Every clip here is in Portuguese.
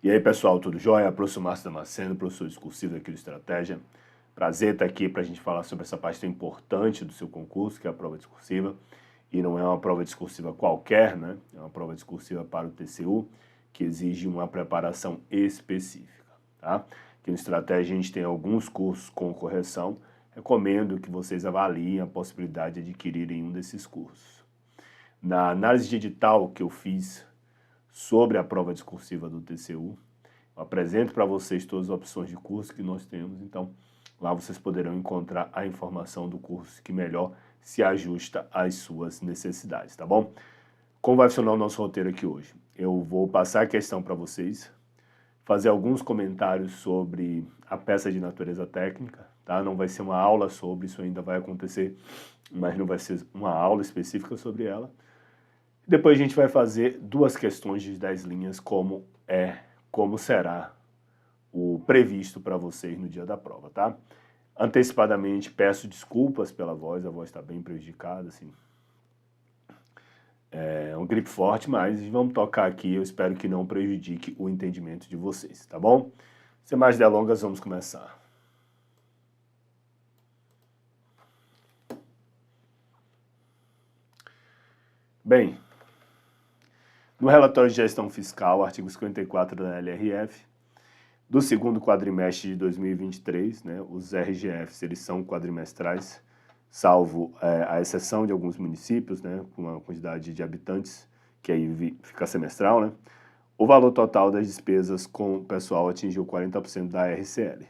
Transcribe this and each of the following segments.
E aí, pessoal, tudo jóia? Professor Márcio Damasceno, professor discursivo aqui do Estratégia. Prazer estar aqui para a gente falar sobre essa parte tão importante do seu concurso, que é a prova discursiva. E não é uma prova discursiva qualquer, né? É uma prova discursiva para o TCU, que exige uma preparação específica, tá? Aqui no Estratégia a gente tem alguns cursos com correção. Recomendo que vocês avaliem a possibilidade de adquirirem um desses cursos. Na análise de edital que eu fiz sobre a prova discursiva do TCU, eu apresento para vocês todas as opções de curso que nós temos, então lá vocês poderão encontrar a informação do curso que melhor se ajusta às suas necessidades, tá bom? Como vai funcionar o nosso roteiro aqui hoje? Eu vou passar a questão para vocês, fazer alguns comentários sobre a peça de natureza técnica, tá? Não vai ser uma aula sobre isso, ainda vai acontecer, mas não vai ser uma aula específica sobre ela. Depois a gente vai fazer duas questões de 10 linhas, como será o previsto para vocês no dia da prova, tá? Antecipadamente peço desculpas pela voz, a voz está bem prejudicada, assim. É um gripe forte, mas vamos tocar aqui, eu espero que não prejudique o entendimento de vocês, tá bom? Sem mais delongas, vamos começar. Bem, no relatório de gestão fiscal, artigo 54 da LRF, do segundo quadrimestre de 2023, né, os RGFs, eles são quadrimestrais, salvo a exceção de alguns municípios, né, com uma quantidade de habitantes, que aí fica semestral, né, o valor total das despesas com o pessoal atingiu 40% da RCL,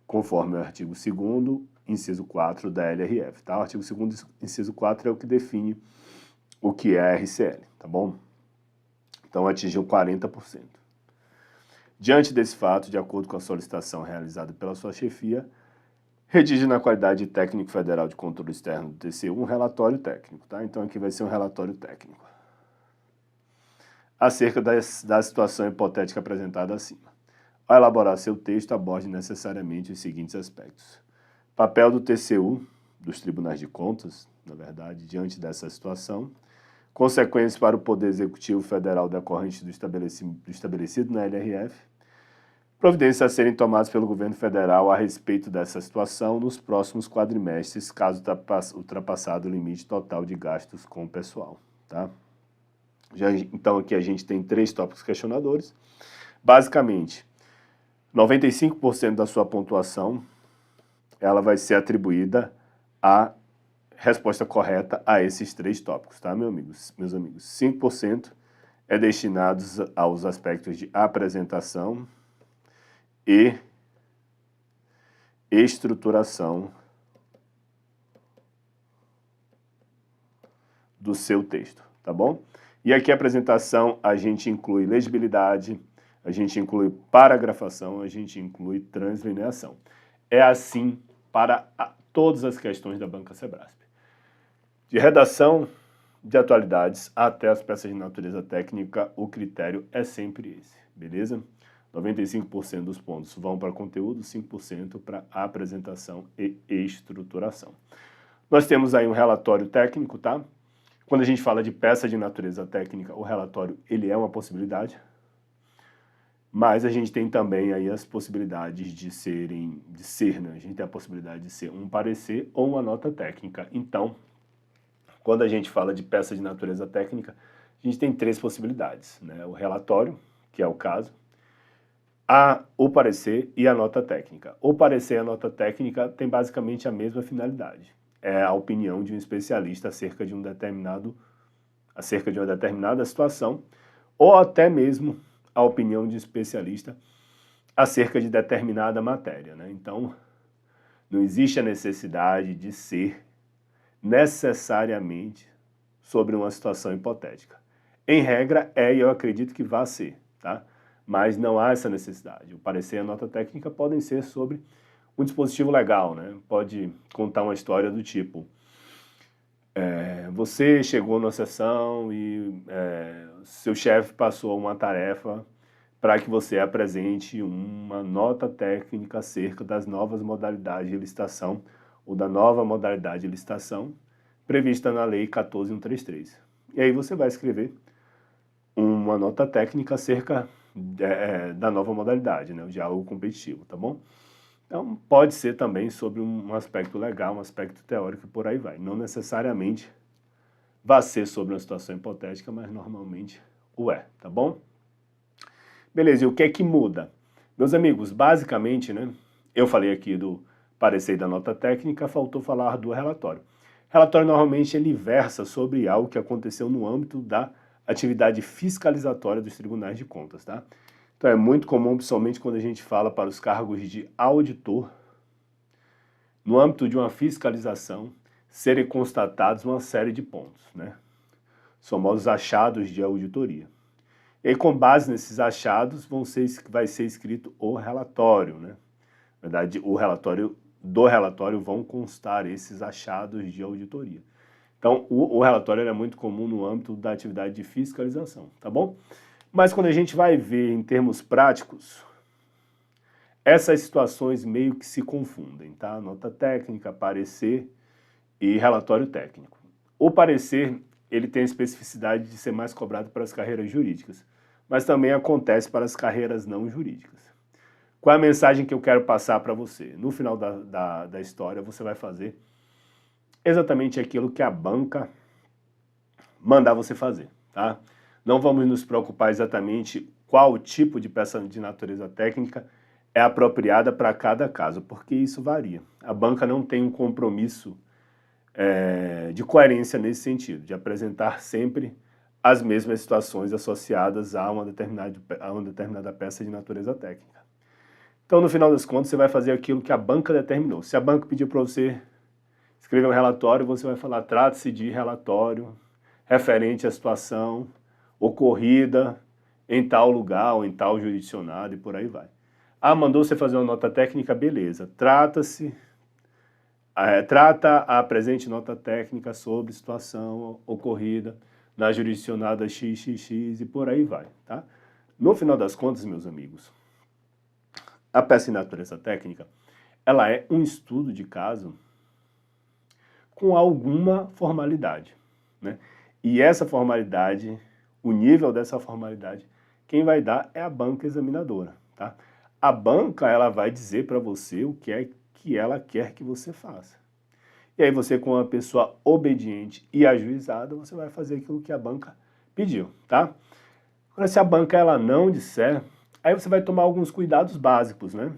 conforme o artigo 2º, inciso 4 da LRF, tá? O artigo 2º, inciso 4 é o que define o que é a RCL, tá bom? Então atingiu 40%. Diante desse fato, de acordo com a solicitação realizada pela sua chefia, redige na qualidade de técnico federal de controle externo do TCU um relatório técnico, tá? Então aqui vai ser um relatório técnico acerca da situação hipotética apresentada acima. Ao elaborar seu texto, aborde necessariamente os seguintes aspectos. Papel do TCU, dos tribunais de contas, na verdade, diante dessa situação. Consequências para o Poder Executivo Federal decorrente do estabelecido na LRF. Providências a serem tomadas pelo governo federal a respeito dessa situação nos próximos quadrimestres, caso ultrapassado o limite total de gastos com o pessoal, tá? Então aqui a gente tem 3 tópicos questionadores. Basicamente, 95% da sua pontuação ela vai ser atribuída à resposta correta a esses 3 tópicos, tá, meus amigos? 5% é destinados aos aspectos de apresentação e estruturação do seu texto, tá bom? E aqui a apresentação a gente inclui legibilidade, a gente inclui paragrafação, a gente inclui translineação. É assim para todas as questões da Banca Sebrasp. De redação, de atualidades, até as peças de natureza técnica, o critério é sempre esse, beleza? 95% dos pontos vão para conteúdo, 5% para apresentação e estruturação. Nós temos aí um relatório técnico, tá? Quando a gente fala de peça de natureza técnica, o relatório ele é uma possibilidade, mas a gente tem também aí as possibilidades de ser, né? A gente tem a possibilidade de ser um parecer ou uma nota técnica. Então, quando a gente fala de peça de natureza técnica, a gente tem 3 possibilidades, né? O relatório, que é o caso, o parecer e a nota técnica. O parecer e a nota técnica têm basicamente a mesma finalidade. É a opinião de um especialista acerca de uma determinada situação, ou até mesmo a opinião de um especialista acerca de determinada matéria, né? Então, não existe a necessidade de ser necessariamente sobre uma situação hipotética. Em regra, e eu acredito que vá ser, tá? Mas não há essa necessidade. O parecer e a nota técnica podem ser sobre um dispositivo legal, né? Pode contar uma história do tipo, você chegou na sessão e seu chefe passou uma tarefa para que você apresente uma nota técnica acerca das novas modalidades de licitação ou da nova modalidade de licitação prevista na Lei 14.133. E aí você vai escrever uma nota técnica acerca da nova modalidade, né, o diálogo competitivo, tá bom? Então, pode ser também sobre um aspecto legal, um aspecto teórico e por aí vai. Não necessariamente vai ser sobre uma situação hipotética, mas normalmente o é, tá bom? Beleza, e o que é que muda? Meus amigos, basicamente, né, eu falei aqui do parecer e da nota técnica, faltou falar do relatório. Relatório normalmente ele versa sobre algo que aconteceu no âmbito da atividade fiscalizatória dos tribunais de contas, tá? Então é muito comum, principalmente quando a gente fala para os cargos de auditor, no âmbito de uma fiscalização, serem constatados uma série de pontos, né? São os achados de auditoria. E aí, com base nesses achados, vai ser escrito o relatório, né? Na verdade, do relatório vão constar esses achados de auditoria. Então, o relatório é muito comum no âmbito da atividade de fiscalização, tá bom? Mas quando a gente vai ver em termos práticos, essas situações meio que se confundem, tá? Nota técnica, parecer e relatório técnico. O parecer, ele tem a especificidade de ser mais cobrado para as carreiras jurídicas, mas também acontece para as carreiras não jurídicas. Qual é a mensagem que eu quero passar para você? No final da história, você vai fazer exatamente aquilo que a banca mandar você fazer, tá? Não vamos nos preocupar exatamente qual tipo de peça de natureza técnica é apropriada para cada caso, porque isso varia. A banca não tem um compromisso de coerência nesse sentido, de apresentar sempre as mesmas situações associadas a uma determinada peça de natureza técnica. Então, no final das contas, você vai fazer aquilo que a banca determinou. Se a banca pedir para você escrever um relatório, você vai falar, trata-se de relatório referente à situação ocorrida em tal lugar ou em tal jurisdicionado e por aí vai. Ah, mandou você fazer uma nota técnica, beleza. Trata a presente nota técnica sobre situação ocorrida na jurisdicionada XXX e por aí vai, tá? No final das contas, meus amigos, a peça de natureza técnica, ela é um estudo de caso com alguma formalidade, né? E essa formalidade, o nível dessa formalidade, quem vai dar é a banca examinadora, tá? A banca, ela vai dizer para você o que é que ela quer que você faça. E aí você, como uma pessoa obediente e ajuizada, você vai fazer aquilo que a banca pediu, tá? Agora, se a banca ela não disser, aí você vai tomar alguns cuidados básicos, né?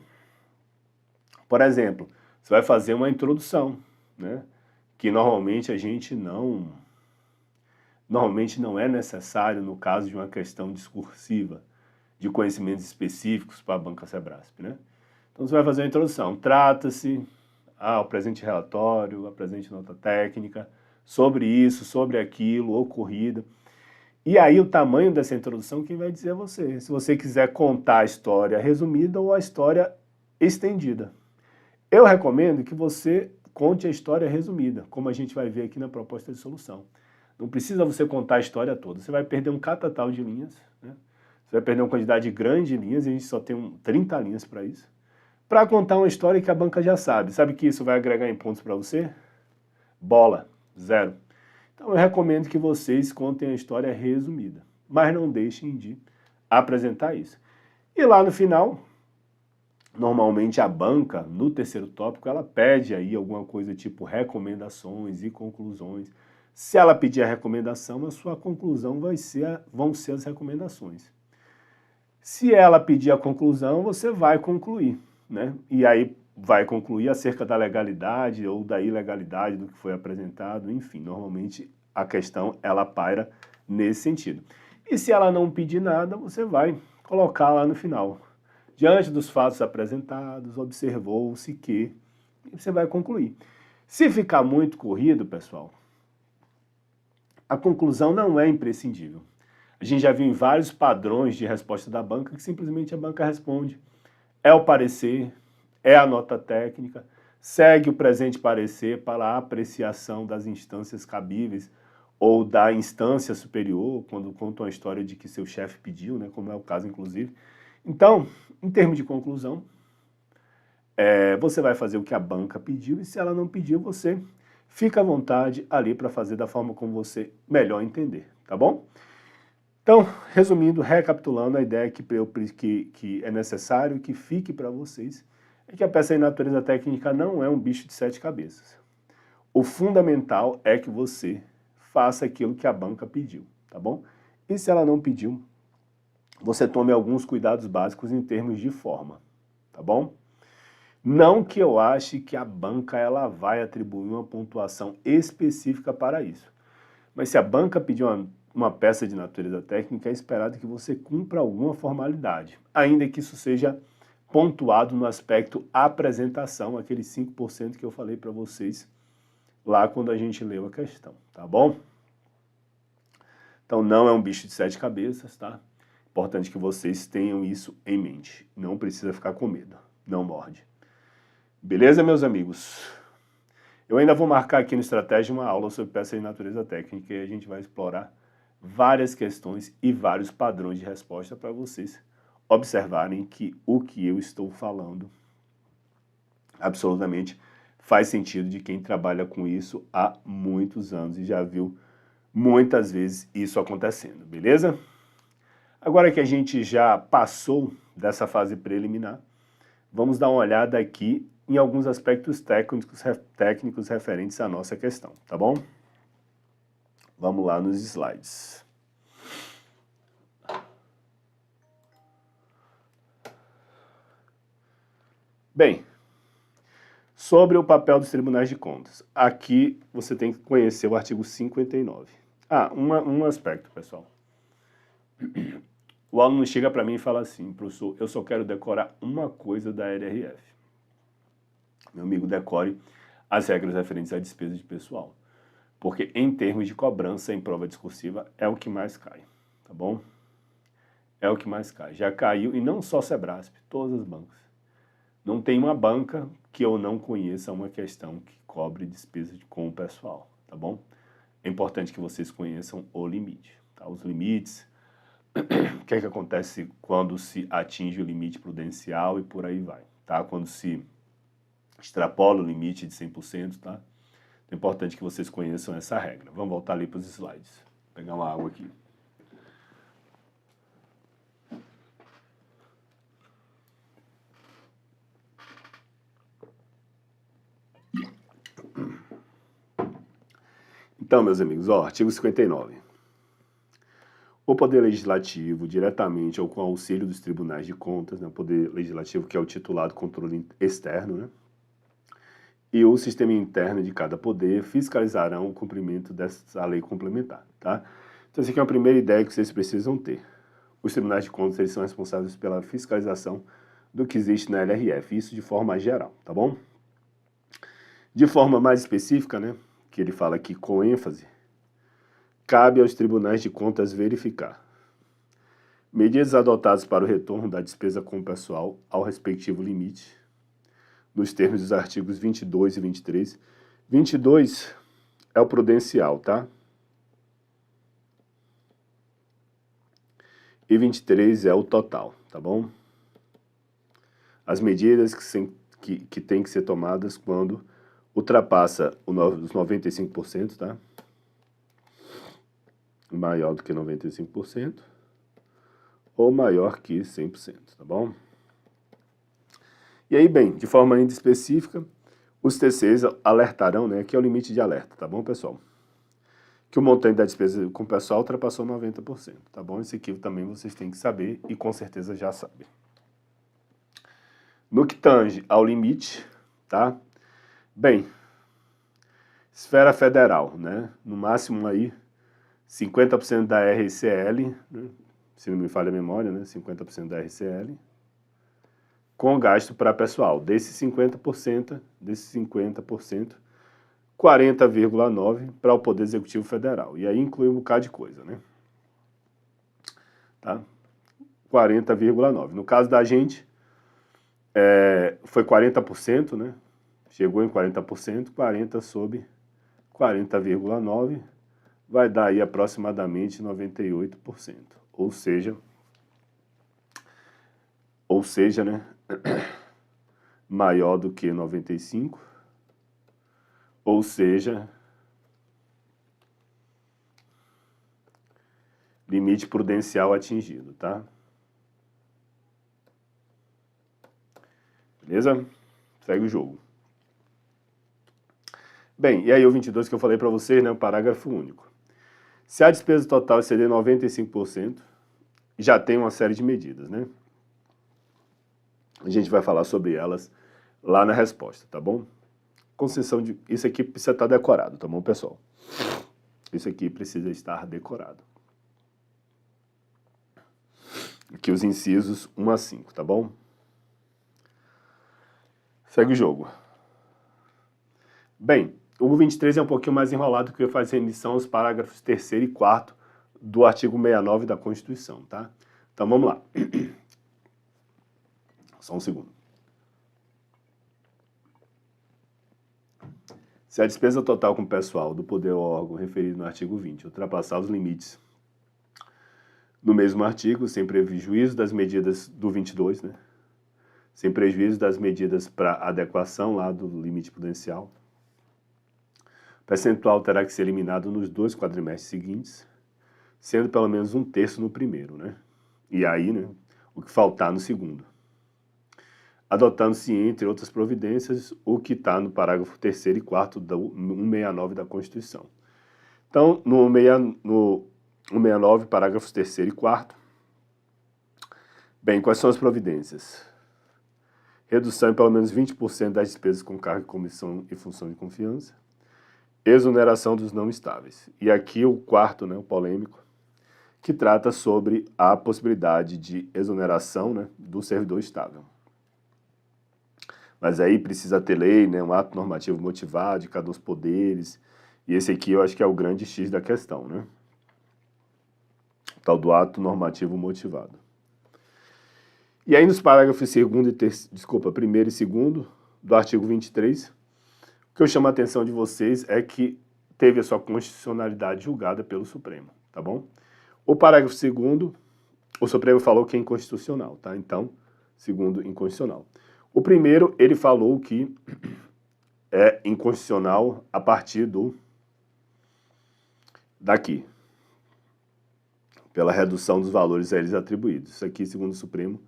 Por exemplo, você vai fazer uma introdução, né? Que normalmente não é necessário no caso de uma questão discursiva, de conhecimentos específicos para a banca Sebrasp, né? Então você vai fazer uma introdução. Trata-se o presente relatório, a presente nota técnica, sobre isso, sobre aquilo, ocorrido. E aí o tamanho dessa introdução quem vai dizer é você. Se você quiser contar a história resumida ou a história estendida. Eu recomendo que você conte a história resumida, como a gente vai ver aqui na proposta de solução. Não precisa você contar a história toda, você vai perder um catatal de linhas, né? Você vai perder uma quantidade grande de linhas, e a gente só tem 30 linhas para isso, para contar uma história que a banca já sabe. Sabe que isso vai agregar em pontos para você? Bola, 0. Então eu recomendo que vocês contem a história resumida, mas não deixem de apresentar isso. E lá no final, normalmente a banca, no terceiro tópico, ela pede aí alguma coisa tipo recomendações e conclusões. Se ela pedir a recomendação, a sua conclusão vão ser as recomendações. Se ela pedir a conclusão, você vai concluir, né? E aí vai concluir acerca da legalidade ou da ilegalidade do que foi apresentado, enfim, normalmente a questão ela paira nesse sentido. E se ela não pedir nada, você vai colocar lá no final. Diante dos fatos apresentados, observou-se que, e você vai concluir. Se ficar muito corrido, pessoal, a conclusão não é imprescindível. A gente já viu em vários padrões de resposta da banca que simplesmente a banca responde. É o parecer, é a nota técnica, segue o presente parecer para a apreciação das instâncias cabíveis ou da instância superior, quando contam a história de que seu chefe pediu, né, como é o caso inclusive. Então, em termos de conclusão, você vai fazer o que a banca pediu e se ela não pediu, você fica à vontade ali para fazer da forma como você melhor entender, tá bom? Então, resumindo, recapitulando, a ideia que é necessário que fique para vocês é que a peça de natureza técnica não é um bicho de 7 cabeças. O fundamental é que você faça aquilo que a banca pediu, tá bom? E se ela não pediu, você tome alguns cuidados básicos em termos de forma, tá bom? Não que eu ache que a banca ela vai atribuir uma pontuação específica para isso. Mas se a banca pedir uma peça de natureza técnica, é esperado que você cumpra alguma formalidade, ainda que isso seja pontuado no aspecto apresentação, aqueles 5% que eu falei para vocês lá quando a gente leu a questão, tá bom? Então não é um bicho de 7 cabeças, tá? Importante que vocês tenham isso em mente. Não precisa ficar com medo, não morde. Beleza, meus amigos? Eu ainda vou marcar aqui no Estratégia uma aula sobre peça de natureza técnica e a gente vai explorar várias questões e vários padrões de resposta para vocês observarem que o que eu estou falando absolutamente faz sentido de quem trabalha com isso há muitos anos e já viu muitas vezes isso acontecendo, beleza? Agora que a gente já passou dessa fase preliminar, vamos dar uma olhada aqui em alguns aspectos técnicos referentes à nossa questão, tá bom? Vamos lá nos slides. Bem, sobre o papel dos tribunais de contas. Aqui você tem que conhecer o artigo 59. Um aspecto, pessoal. O aluno chega para mim e fala assim, professor, eu só quero decorar uma coisa da LRF. Meu amigo, decore as regras referentes à despesa de pessoal. Porque em termos de cobrança em prova discursiva é o que mais cai, tá bom? É o que mais cai. Já caiu, e não só Sebrasp, todas as bancas. Não tem uma banca que eu não conheça uma questão que cobre despesa com o pessoal, tá bom? É importante que vocês conheçam o limite, tá? Os limites, o que é que acontece quando se atinge o limite prudencial e por aí vai, tá? Quando se extrapola o limite de 100%, tá? É importante que vocês conheçam essa regra. Vamos voltar ali para os slides. Vou pegar uma água aqui. Então, meus amigos, artigo 59. O Poder Legislativo, diretamente ou com auxílio dos tribunais de contas, né, o Poder Legislativo, que é o titulado controle externo, né, e o sistema interno de cada poder fiscalizarão o cumprimento dessa lei complementar, tá? Então, essa aqui é a primeira ideia que vocês precisam ter. Os tribunais de contas, eles são responsáveis pela fiscalização do que existe na LRF, isso de forma geral, tá bom? De forma mais específica, né, que ele fala aqui com ênfase, cabe aos tribunais de contas verificar medidas adotadas para o retorno da despesa com o pessoal ao respectivo limite, nos termos dos artigos 22 e 23. 22 é o prudencial, tá? E 23 é o total, tá bom? As medidas que têm que ser tomadas quando ultrapassa os 95%, tá? Maior do que 95%, ou maior que 100%, tá bom? E aí, bem, de forma ainda específica, os TCs alertarão, né, que é o limite de alerta, tá bom, pessoal? Que o montante da despesa com o pessoal ultrapassou 90%, tá bom? Esse aqui também vocês têm que saber e com certeza já sabem. No que tange ao limite, tá? Bem, esfera federal, né? No máximo aí, 50% da RCL, né? Se não me falha a memória, né? 50% da RCL, com gasto para pessoal. Desses 50%, 40,9% para o Poder Executivo Federal. E aí inclui um bocado de coisa, né? Tá? 40,9%. No caso da gente, foi 40%, né? Chegou em 40%, 40 sobre 40,9% vai dar aí aproximadamente 98%. Ou seja, né? Maior do que 95%, ou seja, limite prudencial atingido, tá? Beleza? Segue o jogo. Bem, e aí o 22 que eu falei para vocês, né, o parágrafo único. Se a despesa total exceder 95%, já tem uma série de medidas, né? A gente vai falar sobre elas lá na resposta, tá bom? Concessão de... Isso aqui precisa estar decorado, tá bom, pessoal? Isso aqui precisa estar decorado. Aqui os incisos 1 a 5, tá bom? Segue o jogo. Bem, o 23 é um pouquinho mais enrolado porque faz remissão aos parágrafos 3º e 4º do artigo 69 da Constituição, tá? Então vamos lá. Só um segundo. Se a despesa total com pessoal do poder ou órgão referido no artigo 20 ultrapassar os limites no mesmo artigo, sem prejuízo das medidas do 22, né? Sem prejuízo das medidas para adequação lá do limite prudencial, o percentual terá que ser eliminado nos 2 quadrimestres seguintes, sendo pelo menos 1/3 no primeiro, né? E aí, né, o que faltar no segundo. Adotando-se, entre outras providências, o que está no parágrafo 3º e 4º do 169 da Constituição. Então, no 169, parágrafos 3º e 4º, bem, quais são as providências? Redução em pelo menos 20% das despesas com cargo, comissão e função de confiança. Exoneração dos não estáveis. E aqui o quarto, né, o polêmico, que trata sobre a possibilidade de exoneração, né, do servidor estável. Mas aí precisa ter lei, né, um ato normativo motivado de cada um dos poderes, e esse aqui eu acho que é o grande X da questão, né? O tal do ato normativo motivado. E aí nos parágrafos 1º e 2º do artigo 23, o que eu chamo a atenção de vocês é que teve a sua constitucionalidade julgada pelo Supremo, tá bom? O parágrafo 2º, o Supremo falou que é inconstitucional, tá? Então, 2º, inconstitucional. O primeiro, ele falou que é inconstitucional a partir daqui, pela redução dos valores a eles atribuídos. Isso aqui, segundo o Supremo,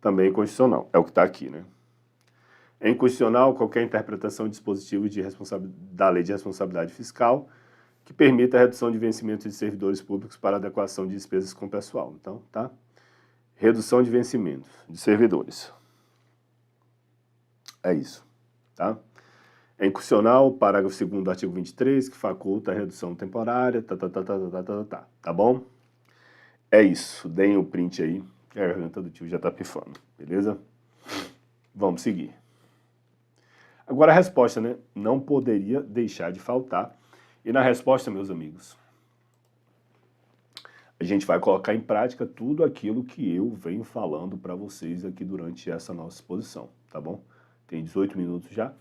também é inconstitucional. É o que está aqui, né? É inconstitucional qualquer interpretação de dispositivo da Lei de Responsabilidade Fiscal que permita a redução de vencimento de servidores públicos para adequação de despesas com pessoal. Então, tá? Redução de vencimentos de servidores. É isso, tá? É inconstitucional o parágrafo 2º do artigo 23, que faculta a redução temporária, tá bom? É isso, deem o print aí, que a garganta do tio já tá pifando, beleza? Vamos seguir. Agora a resposta, né? Não poderia deixar de faltar. E na resposta, meus amigos, a gente vai colocar em prática tudo aquilo que eu venho falando para vocês aqui durante essa nossa exposição, tá bom? Tem 18 minutos já.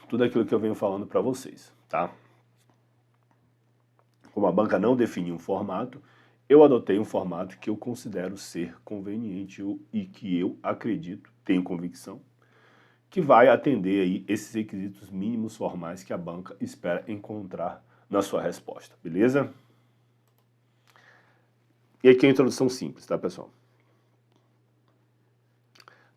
Tudo aquilo que eu venho falando para vocês, tá? Como a banca não definiu um formato, eu adotei um formato que eu considero ser conveniente e que eu acredito, tenho convicção, que vai atender aí esses requisitos mínimos formais que a banca espera encontrar na sua resposta, beleza? E aqui é a introdução simples, tá, pessoal?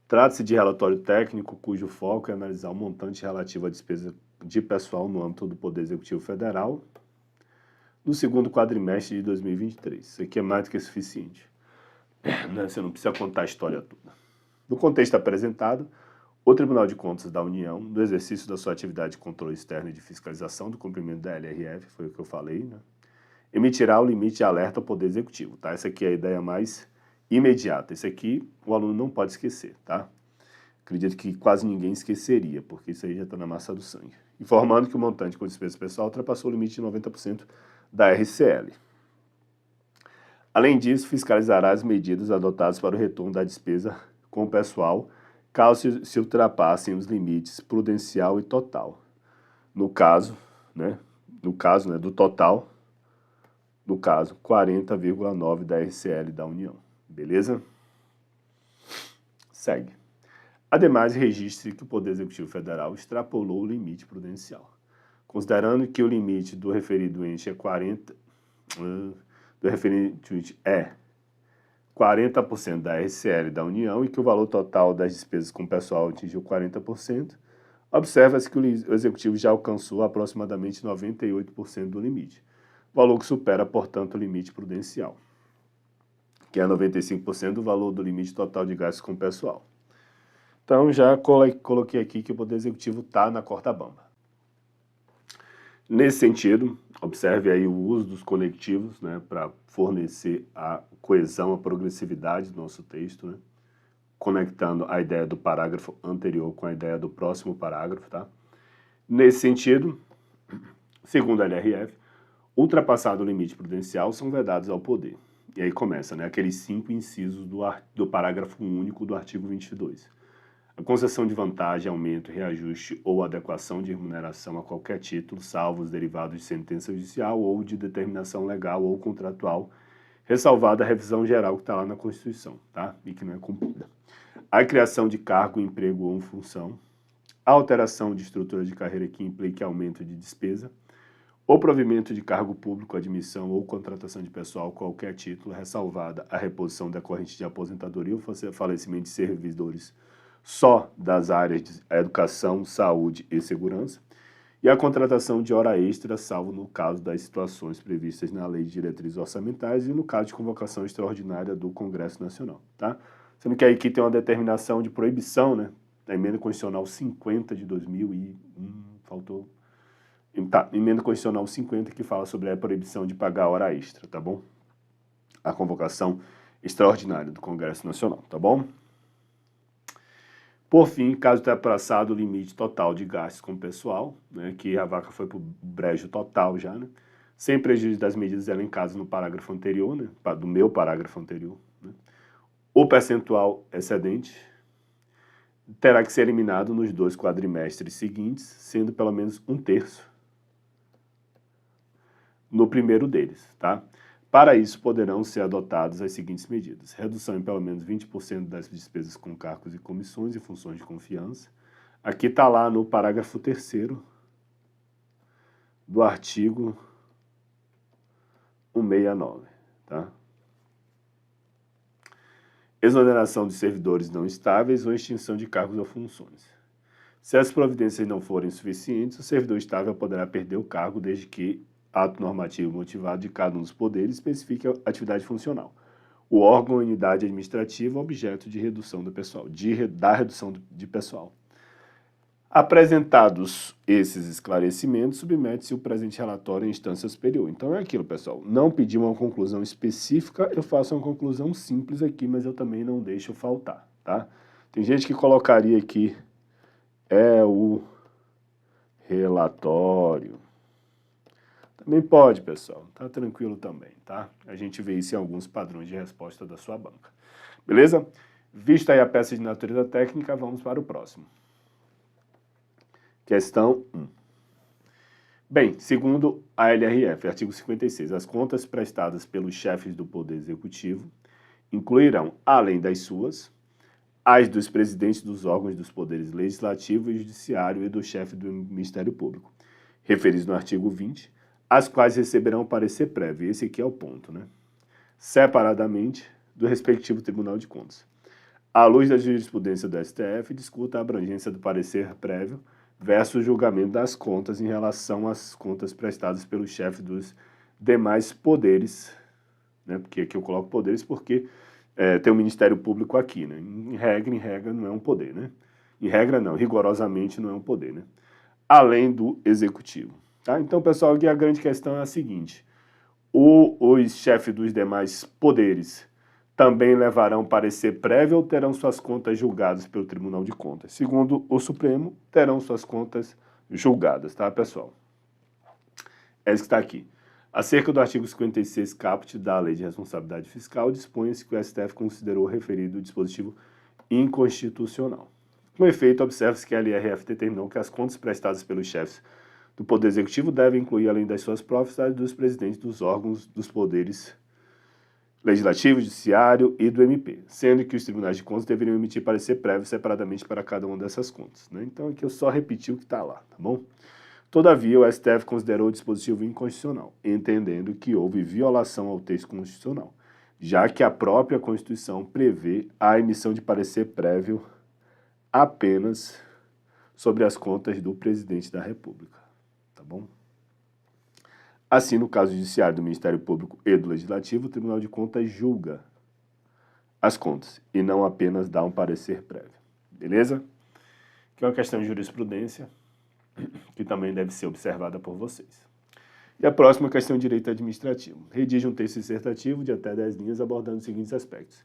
Trata-se de relatório técnico cujo foco é analisar o montante relativo à despesa de pessoal no âmbito do Poder Executivo Federal no 2º quadrimestre de 2023. Isso aqui é mais do que suficiente. Você não precisa contar a história toda. No contexto apresentado, o Tribunal de Contas da União, no exercício da sua atividade de controle externo e de fiscalização do cumprimento da LRF, foi o que eu falei, né? Emitirá o limite de alerta ao Poder Executivo, tá? Essa aqui é a ideia mais imediata. Esse aqui o aluno não pode esquecer, tá? Acredito que quase ninguém esqueceria, porque isso aí já está na massa do sangue. Informando que o montante com despesa pessoal ultrapassou o limite de 90% da RCL. Além disso, fiscalizará as medidas adotadas para o retorno da despesa com o pessoal, caso se ultrapassem os limites prudencial e total. No caso, do total, no caso, 40,9% da RCL da União. Beleza? Segue. Ademais, registre que o Poder Executivo Federal extrapolou o limite prudencial. Considerando que o limite do referido ente é 40, do referente é 40% da RCL da União e que o valor total das despesas com pessoal atingiu 40%, observa-se que o Executivo já alcançou aproximadamente 98% do limite, valor que supera, portanto, o limite prudencial, que é 95% do valor do limite total de gastos com pessoal. Então, já coloquei aqui que o Poder Executivo está na corda bamba. Nesse sentido, observe aí o uso dos conectivos, né, para fornecer a coesão, a progressividade do nosso texto, né, conectando a ideia do parágrafo anterior com a ideia do próximo parágrafo, tá? Nesse sentido, segundo a LRF, ultrapassado o limite prudencial, são vedados ao poder. E aí começa, né, aqueles 5 incisos do parágrafo único do artigo 22. A concessão de vantagem, aumento, reajuste ou adequação de remuneração a qualquer título, salvo os derivados de sentença judicial ou de determinação legal ou contratual, ressalvada a revisão geral que está lá na Constituição, tá? E que não é cumprida. A criação de cargo, emprego ou função, a alteração de estrutura de carreira que implique aumento de despesa, o provimento de cargo público, admissão ou contratação de pessoal a qualquer título, ressalvada a reposição decorrente de aposentadoria ou falecimento de servidores só das áreas de educação, saúde e segurança, e a contratação de hora extra, salvo no caso das situações previstas na Lei de Diretrizes Orçamentárias e no caso de convocação extraordinária do Congresso Nacional, tá? Sendo que aqui tem uma determinação de proibição, né, da Emenda Constitucional 50 de 2001, faltou... Tá, Emenda Constitucional 50 que fala sobre a proibição de pagar hora extra, tá bom? A convocação extraordinária do Congresso Nacional, tá bom? Por fim, caso tenha passado o limite total de gastos com o pessoal, né, que a vaca foi para o brejo total já, né, sem prejuízo das medidas elencadas no parágrafo anterior, né, do meu parágrafo anterior, né, o percentual excedente terá que ser eliminado nos 2 quadrimestres seguintes, sendo pelo menos 1/3 no primeiro deles, tá? Para isso, poderão ser adotadas as seguintes medidas: redução em pelo menos 20% das despesas com cargos e comissões e funções de confiança. Aqui está lá no parágrafo 3º do artigo 169, tá? Exoneração de servidores não estáveis ou extinção de cargos ou funções. Se as providências não forem suficientes, o servidor estável poderá perder o cargo desde que ato normativo motivado de cada um dos poderes especifique a atividade funcional. O órgão ou unidade administrativa objeto de redução do pessoal, da redução de pessoal. Apresentados esses esclarecimentos, submete-se o presente relatório em instância superior. Então é aquilo, pessoal, não pedi uma conclusão específica, eu faço uma conclusão simples aqui, mas eu também não deixo faltar, tá? Tem gente que colocaria aqui, é o relatório. Também pode, pessoal, tá tranquilo também, tá? A gente vê isso em alguns padrões de resposta da sua banca. Beleza? Vista aí a peça de natureza técnica, vamos para o próximo. Questão 1. Bem, segundo a LRF, artigo 56, as contas prestadas pelos chefes do Poder Executivo incluirão, além das suas, as dos presidentes dos órgãos dos poderes legislativo e judiciário e do chefe do Ministério Público, referidos no artigo 20, as quais receberão parecer prévio, esse aqui é o ponto, né? Separadamente do respectivo Tribunal de Contas. À luz da jurisprudência do STF, discuta a abrangência do parecer prévio versus o julgamento das contas em relação às contas prestadas pelo chefe dos demais poderes, né? Porque aqui eu coloco poderes porque tem o Ministério Público aqui, né? Em regra não é um poder, né? Em regra não, rigorosamente não é um poder, né? Além do Executivo. Tá? Então, pessoal, aqui a grande questão é a seguinte: os chefes dos demais poderes também levarão parecer prévio ou terão suas contas julgadas pelo Tribunal de Contas? Segundo o Supremo, terão suas contas julgadas, tá, pessoal? É isso que está aqui. Acerca do artigo 56 caput da Lei de Responsabilidade Fiscal, dispõe-se que o STF considerou o referido dispositivo inconstitucional. Com efeito, observa-se que a LRF determinou que as contas prestadas pelos chefes do Poder Executivo devem incluir, além das suas próprias, as dos presidentes dos órgãos dos poderes Legislativo, Judiciário e do MP, sendo que os tribunais de contas deveriam emitir parecer prévio separadamente para cada uma dessas contas, né? Então aqui eu só repeti o que está lá, tá bom? Todavia, o STF considerou o dispositivo inconstitucional, entendendo que houve violação ao texto constitucional, já que a própria Constituição prevê a emissão de parecer prévio apenas sobre as contas do presidente da República, tá bom? Assim, no caso judiciário do Ministério Público e do Legislativo, o Tribunal de Contas julga as contas e não apenas dá um parecer prévio, beleza? Que é uma questão de jurisprudência que também deve ser observada por vocês. E a próxima questão de direito administrativo. Redige um texto dissertativo de até 10 linhas abordando os seguintes aspectos.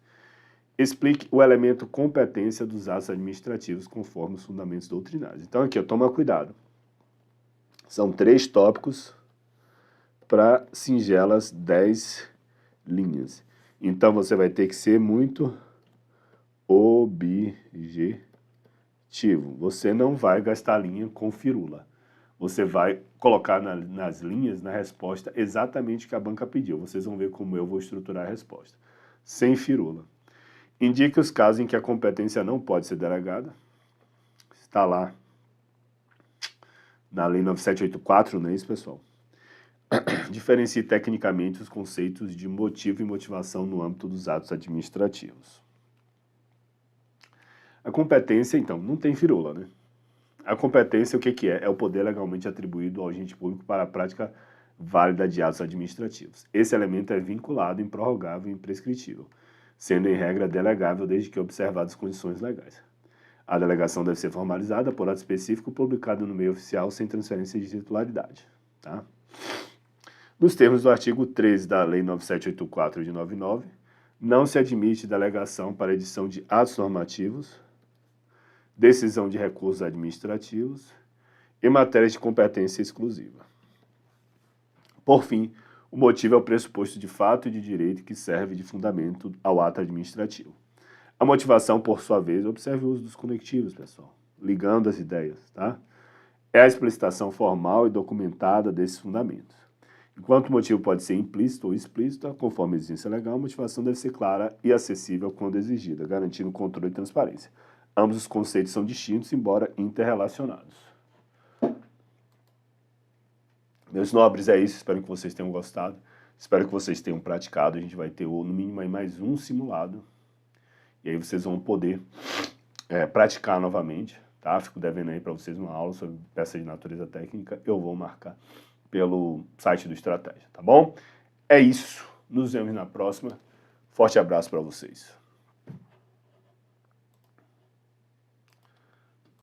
Explique o elemento competência dos atos administrativos conforme os fundamentos doutrinários. Então aqui, toma cuidado. São 3 tópicos para singelas 10 linhas. Então você vai ter que ser muito objetivo. Você não vai gastar linha com firula. Você vai colocar nas linhas, na resposta, exatamente o que a banca pediu. Vocês vão ver como eu vou estruturar a resposta. Sem firula. Indique os casos em que a competência não pode ser delegada. Está lá na Lei 9784, não é isso, pessoal? Diferencie tecnicamente os conceitos de motivo e motivação no âmbito dos atos administrativos. A competência, então, não tem firula, né? A competência, o que é? É o poder legalmente atribuído ao agente público para a prática válida de atos administrativos. Esse elemento é vinculado, improrrogável e imprescritível, sendo em regra delegável desde que observadas as condições legais. A delegação deve ser formalizada por ato específico publicado no meio oficial sem transferência de titularidade, tá? Nos termos do artigo 13 da Lei 9784 de 99, não se admite delegação para edição de atos normativos, decisão de recursos administrativos e matérias de competência exclusiva. Por fim, o motivo é o pressuposto de fato e de direito que serve de fundamento ao ato administrativo. A motivação, por sua vez, observe o uso dos conectivos, pessoal, ligando as ideias, tá? É a explicitação formal e documentada desses fundamentos. Enquanto o motivo pode ser implícito ou explícito, conforme a exigência legal, a motivação deve ser clara e acessível quando exigida, garantindo controle e transparência. Ambos os conceitos são distintos, embora interrelacionados. Meus nobres, é isso. Espero que vocês tenham gostado. Espero que vocês tenham praticado. A gente vai ter, no mínimo, aí mais um simulado. E aí vocês vão poder praticar novamente, tá? Fico devendo aí para vocês uma aula sobre peça de natureza técnica. Eu vou marcar pelo site do Estratégia, tá bom? É isso. Nos vemos na próxima. Forte abraço para vocês.